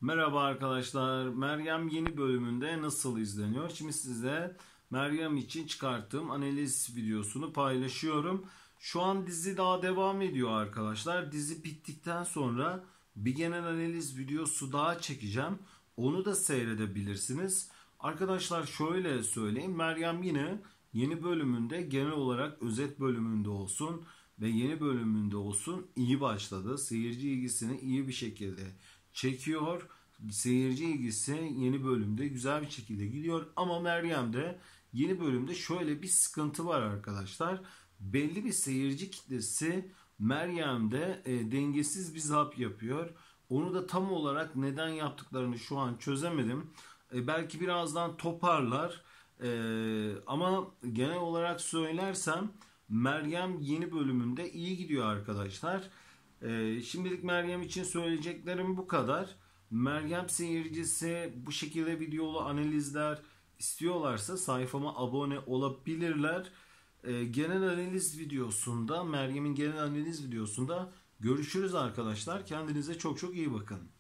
Merhaba arkadaşlar. Meryem yeni bölümünde nasıl izleniyor? Şimdi size Meryem için çıkarttığım analiz videosunu paylaşıyorum. Şu an dizi daha devam ediyor arkadaşlar. Dizi bittikten sonra bir genel analiz videosu daha çekeceğim. Onu da seyredebilirsiniz. Arkadaşlar şöyle söyleyeyim. Meryem yine yeni bölümünde genel olarak özet bölümünde olsun ve yeni bölümünde olsun iyi başladı. Seyirci ilgisini iyi bir şekilde çekiyor. Seyirci ilgisi yeni bölümde güzel bir şekilde gidiyor. Ama Meryem'de yeni bölümde şöyle bir sıkıntı var arkadaşlar. Belli bir seyirci kitlesi Meryem'de dengesiz bir zap yapıyor. Onu da tam olarak neden yaptıklarını şu an çözemedim. Belki birazdan toparlar. Ama genel olarak söylersem Meryem yeni bölümünde iyi gidiyor arkadaşlar. Şimdilik Meryem için söyleyeceklerim bu kadar. Meryem seyircisi bu şekilde videolu analizler istiyorlarsa sayfama abone olabilirler. Genel analiz videosunda, Meryem'in genel analiz videosunda görüşürüz arkadaşlar. Kendinize çok çok iyi bakın.